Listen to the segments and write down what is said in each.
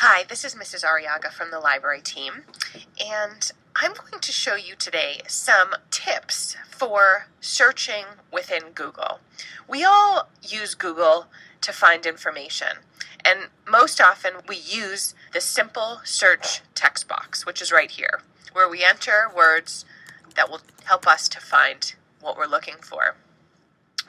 Hi, this is Mrs. Arriaga from the library team, and I'm going to show you today some tips for searching within Google. We all use Google to find information, and most often we use the simple search text box, which is right here, where we enter words that will help us to find what we're looking for.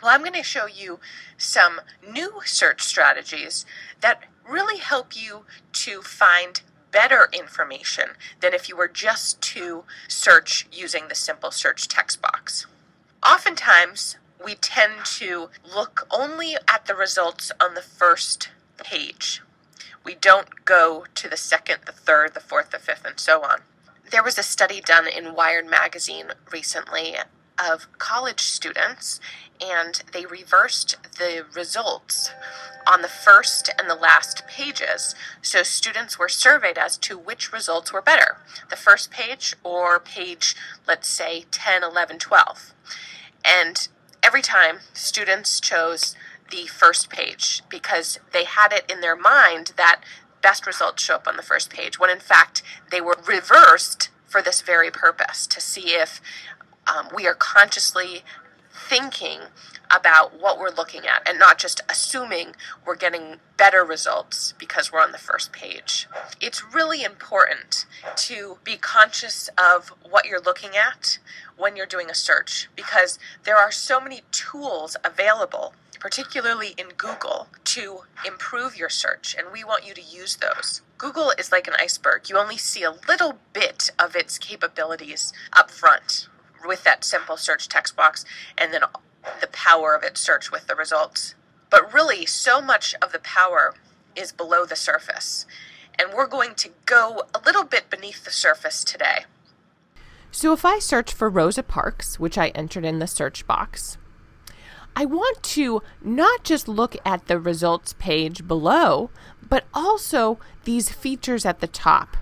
Well, I'm going to show you some new search strategies that really help you to find better information than if you were just to search using the simple search text box. Oftentimes, we tend to look only at the results on the first page. We don't go to the second, the third, the fourth, the fifth, and so on. There was a study done in Wired magazine recently of college students, and they reversed the results on the first and the last pages. So students were surveyed as to which results were better, the first page or page, let's say, 10, 11, 12. And every time students chose the first page because they had it in their mind that best results show up on the first page, when in fact they were reversed for this very purpose, to see if we are consciously thinking about what we're looking at and not just assuming we're getting better results because we're on the first page. It's really important to be conscious of what you're looking at when you're doing a search, because there are so many tools available, particularly in Google, to improve your search, and we want you to use those. Google is like an iceberg. You only see a little bit of its capabilities up front with that simple search text box, and then the power of its search with the results. But really, so much of the power is below the surface, and we're going to go a little bit beneath the surface today. So if I search for Rosa Parks, which I entered in the search box, I want to not just look at the results page below, but also these features at the top.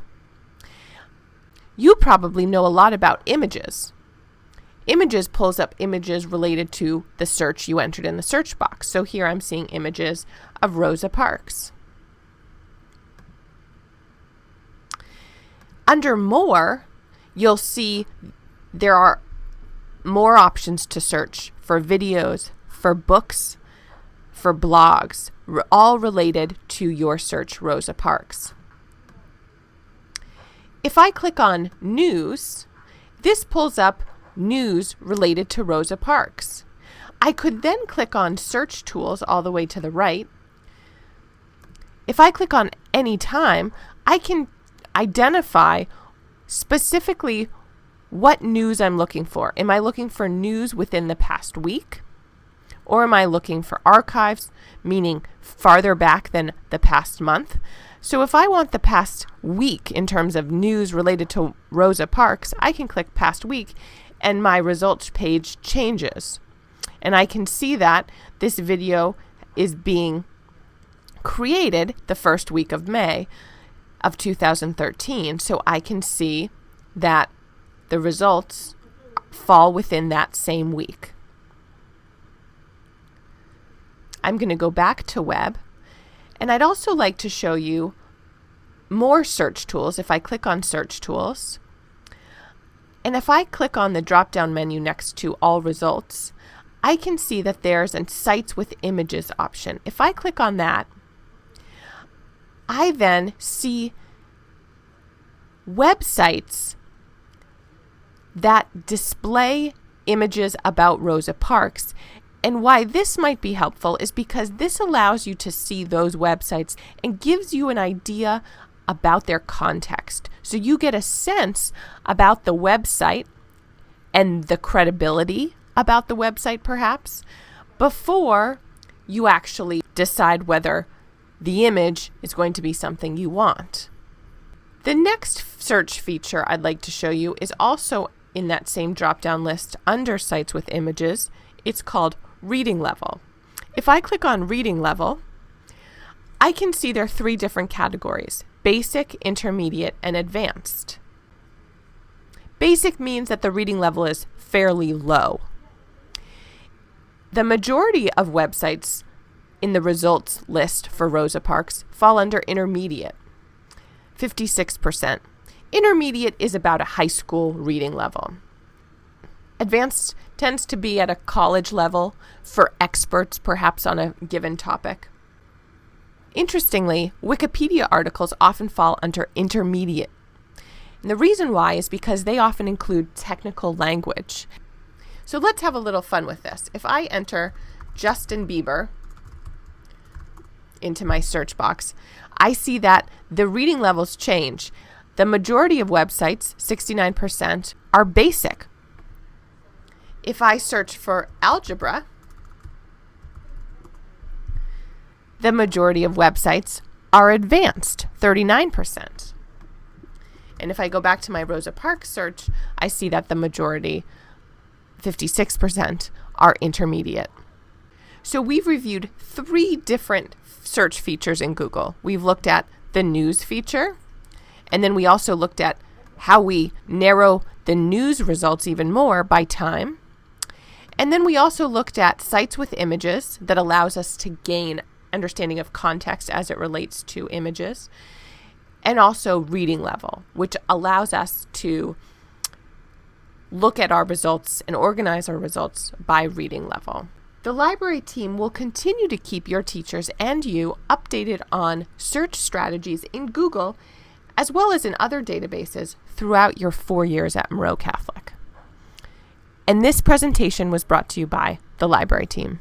You probably know a lot about images. Images pulls up images related to the search you entered in the search box. So here I'm seeing images of Rosa Parks. Under More, you'll see there are more options to search for videos, for books, for blogs, all related to your search Rosa Parks. If I click on News, this pulls up news related to Rosa Parks. I could then click on Search Tools all the way to the right. If I click on Anytime, I can identify specifically what news I'm looking for. Am I looking for news within the past week? Or am I looking for archives, meaning farther back than the past month? So if I want the past week in terms of news related to Rosa Parks, I can click Past Week, and my results page changes. And I can see that this video is being created the first week of May of 2013. So I can see that the results fall within that same week. I'm going to go back to web, and I'd also like to show you more search tools. If I click on Search Tools, and if I click on the drop-down menu next to All Results, I can see that there's a Sites with Images option. If I click on that, I then see websites that display images about Rosa Parks. And why this might be helpful is because this allows you to see those websites and gives you an idea about their context. So you get a sense about the website and the credibility about the website perhaps before you actually decide whether the image is going to be something you want. The next search feature I'd like to show you is also in that same drop-down list under Sites with Images. It's called Reading Level. If I click on Reading Level, I can see there are 3 different categories: Basic, Intermediate, and Advanced. Basic means that the reading level is fairly low. The majority of websites in the results list for Rosa Parks fall under Intermediate. 56%. Intermediate is about a high school reading level. Advanced tends to be at a college level for experts, perhaps on a given topic. Interestingly, Wikipedia articles often fall under intermediate. And the reason why is because they often include technical language. So let's have a little fun with this. If I enter Justin Bieber into my search box, I see that the reading levels change. The majority of websites, 69%, are basic. If I search for algebra, the majority of websites are advanced, 39%. And if I go back to my Rosa Parks search, I see that the majority, 56%, are intermediate. So we've reviewed 3 different search features in Google. We've looked at the news feature, and then we also looked at how we narrow the news results even more by time. And then we also looked at sites with images that allows us to gain understanding of context as it relates to images, and also reading level, which allows us to look at our results and organize our results by reading level. The library team will continue to keep your teachers and you updated on search strategies in Google, as well as in other databases throughout your 4 years at Moreau Catholic. And this presentation was brought to you by the library team.